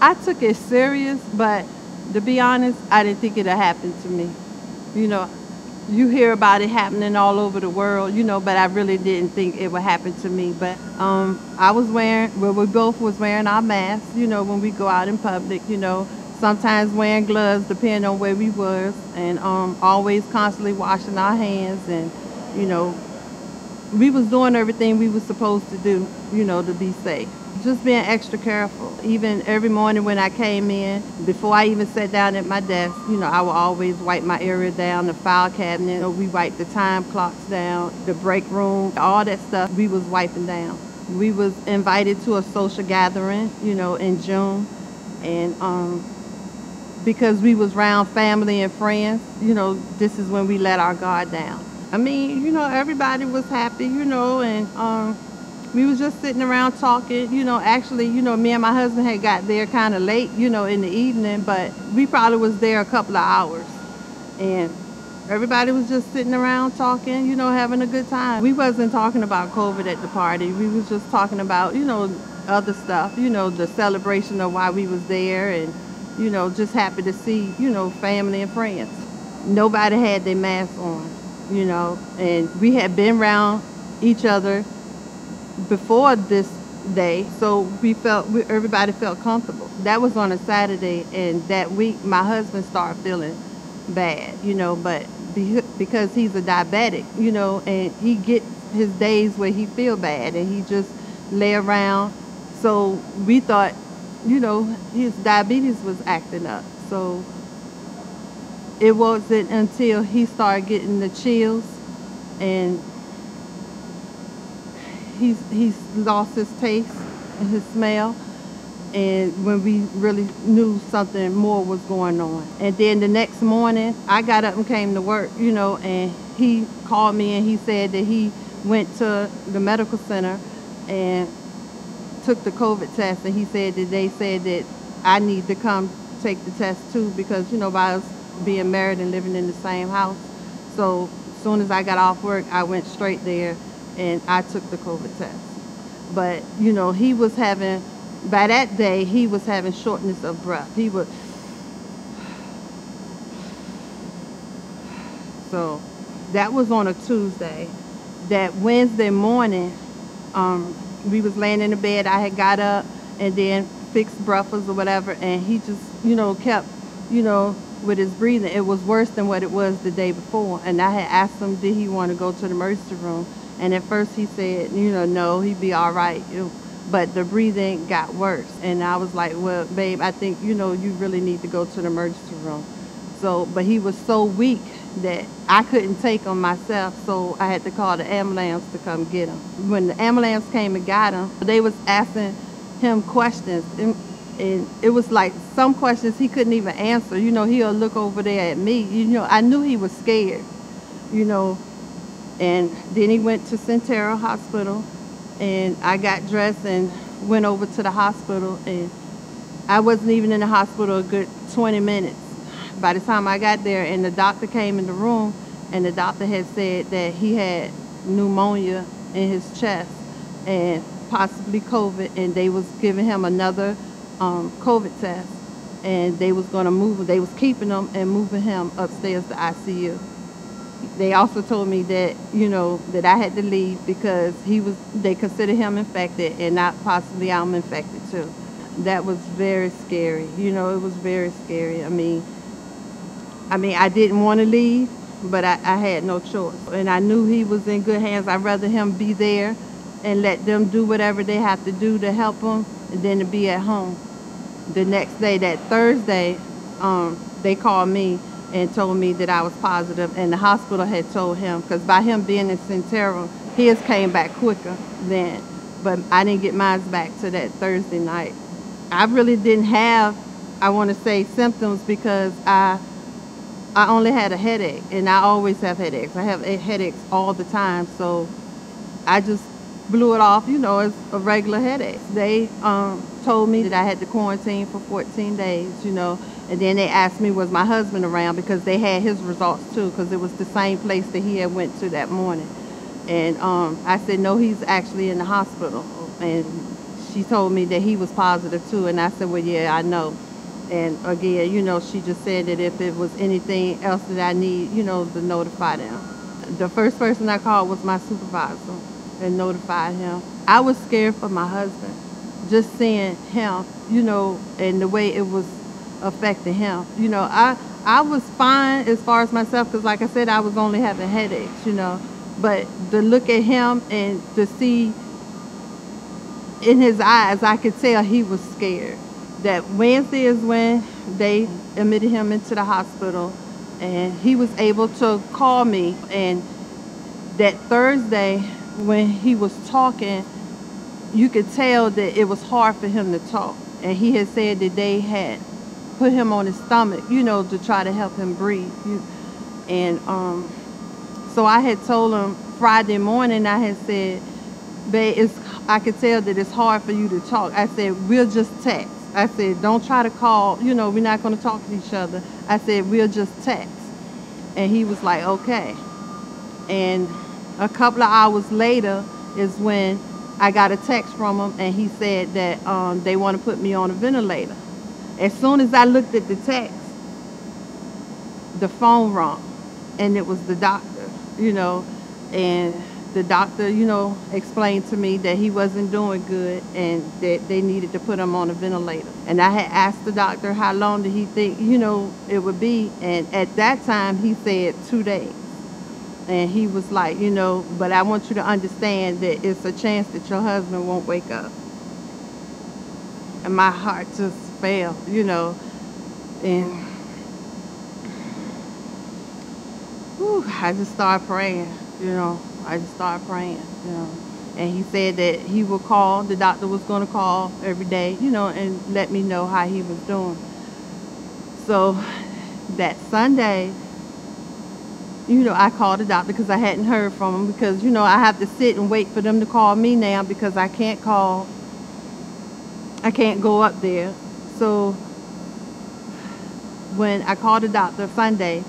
I took it serious, but to be honest, I didn't think it'd happen to me. You know, you hear about it happening all over the world, but I really didn't think it would happen to me. But I was we both was wearing our masks, when we go out in public, sometimes wearing gloves depending on where we was, and always constantly washing our hands, and, we was doing everything we was supposed to do, to be safe. Just being extra careful. Even every morning when I came in, before I even sat down at my desk, I would always wipe my area down, the file cabinet. We wiped the time clocks down, the break room, all that stuff we was wiping down. We was invited to a social gathering, in June, and because we was around family and friends, this is when we let our guard down. I mean, everybody was happy, and we was just sitting around talking, actually, me and my husband had got there kind of late, in the evening, but we probably was there a couple of hours, and everybody was just sitting around talking, having a good time. We wasn't talking about COVID at the party. We was just talking about, other stuff, the celebration of why we was there, and, just happy to see, family and friends. Nobody had their masks on, and we had been around each other before this day, so everybody felt comfortable. That was on a Saturday, and that week my husband started feeling bad, but because he's a diabetic, and he gets his days where he feel bad and he just lay around, so we thought, his diabetes was acting up. So it wasn't until he started getting the chills, and he's lost his taste and his smell, and when we really knew something more was going on. And then the next morning I got up and came to work, and he called me and he said that he went to the medical center and took the COVID test, and he said that they said that I need to come take the test too, because by us being married and living in the same house. So as soon as I got off work, I went straight there and I took the COVID test. But he was having, by that day, he was having shortness of breath. He would, so that was on a Tuesday. That Wednesday morning, we was laying in the bed. I had got up and then fixed breakfast or whatever, and he just, kept, with his breathing. It was worse than what it was the day before. And I had asked him, did he want to go to the emergency room? And at first he said, no, he'd be all right. But the breathing got worse. And I was like, well, babe, I think, you really need to go to the emergency room. So, but he was so weak that I couldn't take him myself, so I had to call the ambulance to come get him. When the ambulance came and got him, they was asking him questions, and it was like some questions he couldn't even answer. He'll look over there at me. I knew he was scared, and then he went to Centero Hospital, and I got dressed and went over to the hospital, and I wasn't even in the hospital a good 20 minutes. By the time I got there, and the doctor came in the room, and the doctor had said that he had pneumonia in his chest and possibly COVID, and they was giving him another COVID test, and they was going to move him. They was keeping him and moving him upstairs to ICU. They also told me that, that I had to leave because they consider him infected, and not possibly I'm infected too. That was very scary. It was very scary. I mean, I didn't want to leave, but I had no choice. And I knew he was in good hands. I'd rather him be there and let them do whatever they have to do to help him than to be at home. The next day, that Thursday, they called me and told me that I was positive, and the hospital had told him, because by him being in Centero, his came back quicker then, but I didn't get mine back to that Thursday night. I really didn't have, I want to say, symptoms, because I only had a headache, and I always have headaches. I have headaches all the time, so I just blew it off, as a regular headache. They told me that I had to quarantine for 14 days, and then they asked me, was my husband around, because they had his results too, because it was the same place that he had went to that morning. And I said, no, he's actually in the hospital. And she told me that he was positive too, and I said, well, yeah, I know. And again, she just said that if it was anything else that I need, to notify them. The first person I called was my supervisor and notified him. I was scared for my husband, just seeing him, and the way it was affecting him. I was fine as far as myself, because like I said, I was only having headaches, but to look at him and to see in his eyes, I could tell he was scared. That Wednesday is when they admitted him into the hospital, and he was able to call me. And that Thursday, when he was talking, you could tell that it was hard for him to talk. And he had said that they had put him on his stomach, to try to help him breathe. And so I had told him Friday morning, I had said, babe, I could tell that it's hard for you to talk. I said, we'll just text. I said, don't try to call, we're not going to talk to each other. I said, we'll just text. And he was like, okay. And a couple of hours later is when I got a text from him, and he said that they want to put me on a ventilator. As soon as I looked at the text, the phone rang, and it was the doctor, and the doctor, explained to me that he wasn't doing good and that they needed to put him on a ventilator. And I had asked the doctor how long did he think, it would be. And at that time, he said 2 days. And he was like, but I want you to understand that it's a chance that your husband won't wake up. And my heart just fell, and whew, I just started praying, I just started praying, and he said that he would call, the doctor was going to call every day, and let me know how he was doing. So that Sunday, I called the doctor because I hadn't heard from him, because, I have to sit and wait for them to call me now, because I can't go up there. So when I called the doctor Sunday,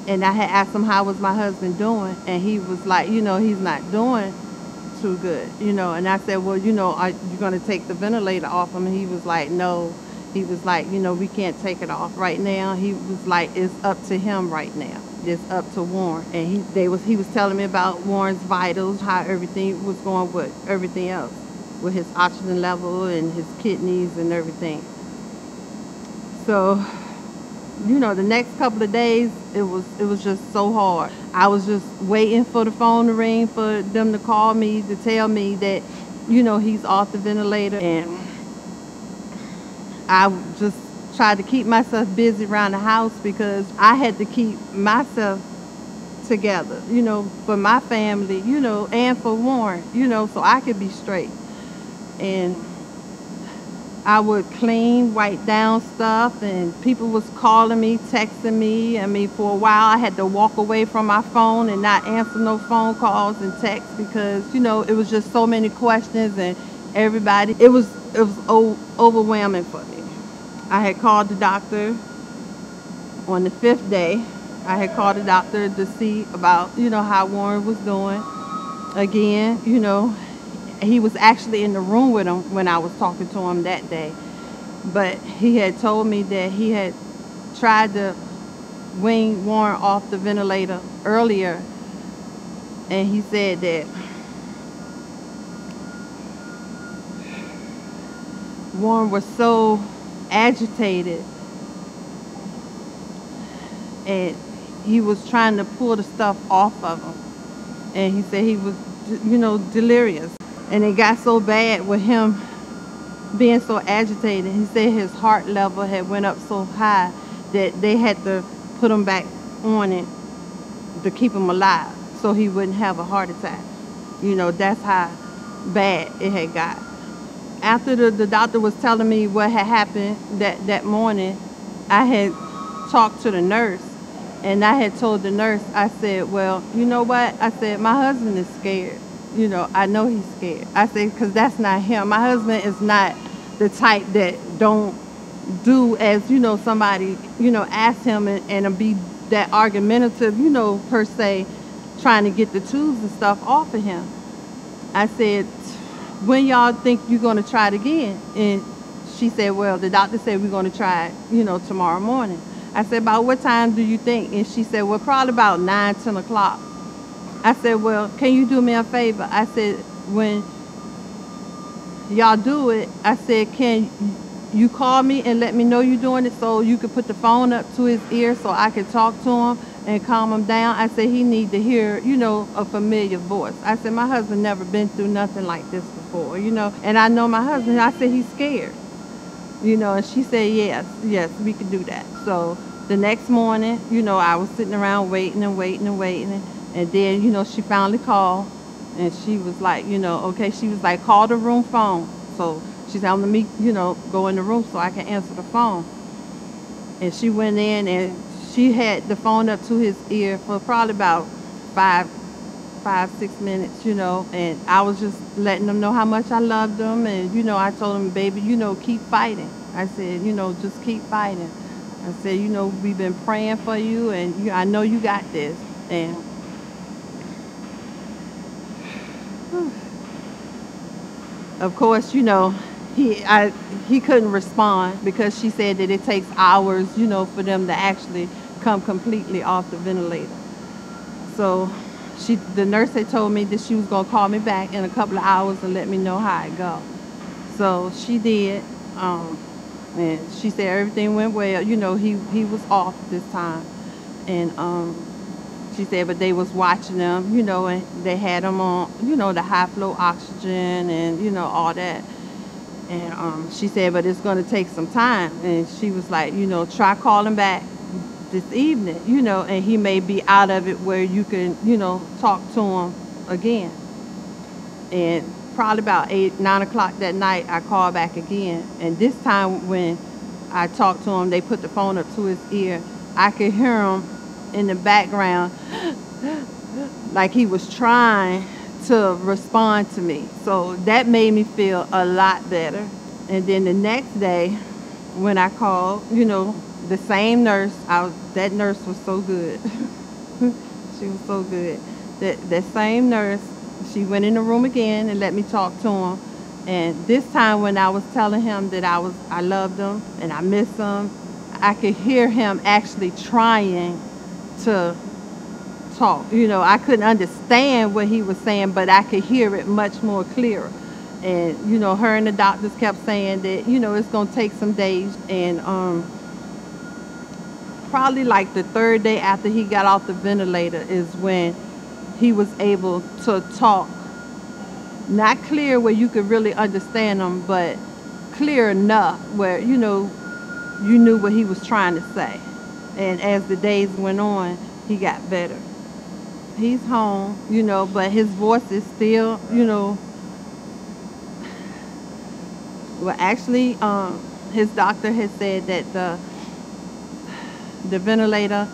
and I had asked him how was my husband doing, and he was like, he's not doing too good, and I said, well, are you going to take the ventilator off him? And he was like, no. He was like, we can't take it off right now. He was like, it's up to him right now. It's up to Warren. And he was telling me about Warren's vitals, how everything was going with everything else, with his oxygen level and his kidneys and everything. So, the next couple of days, it was just so hard. I was just waiting for the phone to ring, for them to call me to tell me that, he's off the ventilator. And I just tried to keep myself busy around the house, because I had to keep myself together, for my family, and for Warren, so I could be straight. And I would clean, write down stuff, and people was calling me, texting me. I mean, for a while I had to walk away from my phone and not answer no phone calls and texts, because, it was just so many questions, and everybody, it was overwhelming for me. I had called the doctor on the 5th day. I had called the doctor to see about, how Warren was doing. Again, he was actually in the room with him when I was talking to him that day. But he had told me that he had tried to wean Warren off the ventilator earlier. And he said that Warren was so agitated, and he was trying to pull the stuff off of him. And he said he was, delirious. And it got so bad with him being so agitated. He said his heart level had went up so high that they had to put him back on it to keep him alive, so he wouldn't have a heart attack. That's how bad it had got. After the doctor was telling me what had happened that morning, I had talked to the nurse, and I had told the nurse, I said, well, you know what? I said, my husband is scared. I know he's scared. I said, because that's not him. My husband is not the type that don't do as, somebody, ask him and be that argumentative, per se, trying to get the tubes and stuff off of him. I said, when y'all think you're going to try it again? And she said, well, the doctor said we're going to try it, tomorrow morning. I said, about what time do you think? And she said, well, probably about 9, 10 o'clock. I said, well, can you do me a favor? I said, when y'all do it, I said, can you call me and let me know you're doing it so you could put the phone up to his ear so I could talk to him and calm him down? I said, he need to hear, a familiar voice. I said, my husband never been through nothing like this before, and I know my husband. I said, he's scared, and she said, yes, we could do that. So the next morning, I was sitting around waiting, and then, she finally called, and she was like, okay, she was like, call the room phone. So she said, let me, go in the room so I can answer the phone. And she went in and she had the phone up to his ear for probably about 5-6 minutes, and I was just letting them know how much I loved them. And, I told him, baby, keep fighting. I said, just keep fighting. I said, we've been praying for you, and I know you got this. And of course, he couldn't respond because she said that it takes hours, for them to actually come completely off the ventilator. So the nurse had told me that she was going to call me back in a couple of hours and let me know how it go. So she did, and she said everything went well. He was off this time, and she said, but they was watching them, and they had him on, the high flow oxygen and, all that. And she said, but it's going to take some time. And she was like, try calling back this evening, and he may be out of it where you can, talk to him again. And probably about 8, 9 o'clock that night, I called back again. And this time when I talked to him, they put the phone up to his ear. I could hear him in the background like he was trying to respond to me. So that made me feel a lot better. And then the next day when I called, the same nurse, that nurse was so good. She was so good. That same nurse, she went in the room again and let me talk to him. And this time when I was telling him that I loved him and I miss him, I could hear him actually trying to talk. I couldn't understand what he was saying, but I could hear it much more clearer. And, her and the doctors kept saying that, it's going to take some days. And probably like the third day after he got off the ventilator is when he was able to talk. Not clear where you could really understand him, but clear enough where, you knew what he was trying to say. And as the days went on, he got better. He's home, but his voice is still, well, actually, his doctor had said that the ventilator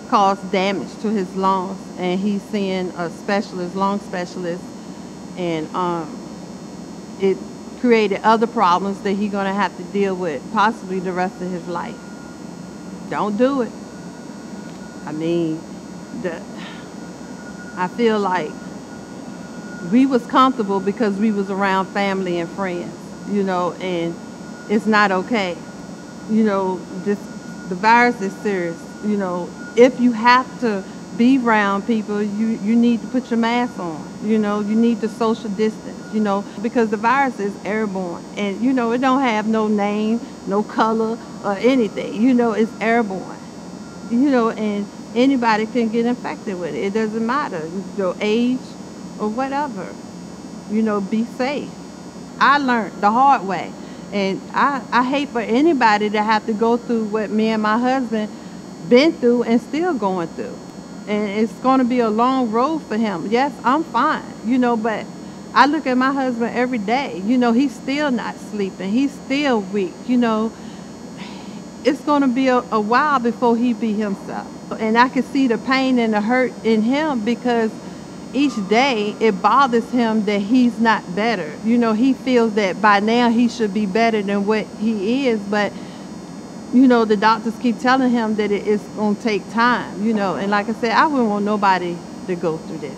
caused damage to his lungs, and he's seeing a specialist, lung specialist, and it created other problems that he's going to have to deal with possibly the rest of his life. Don't do it. I mean, I feel like we was comfortable because we was around family and friends, and it's not okay. The virus is serious. If you have to be around people, you need to put your mask on. You need to social distance, because the virus is airborne, and it don't have no name, no color or anything. It's airborne. And anybody can get infected with it. It doesn't matter your age or whatever. Be safe. I learned the hard way, and I hate for anybody to have to go through what me and my husband been through and still going through. And it's going to be a long road for him. Yes, I'm fine, but I look at my husband every day. He's still not sleeping. He's still weak. It's going to be a while before he be himself. And I can see the pain and the hurt in him because each day it bothers him that he's not better. He feels that by now he should be better than what he is, but the doctors keep telling him that it's going to take time, and like I said, I wouldn't want nobody to go through this.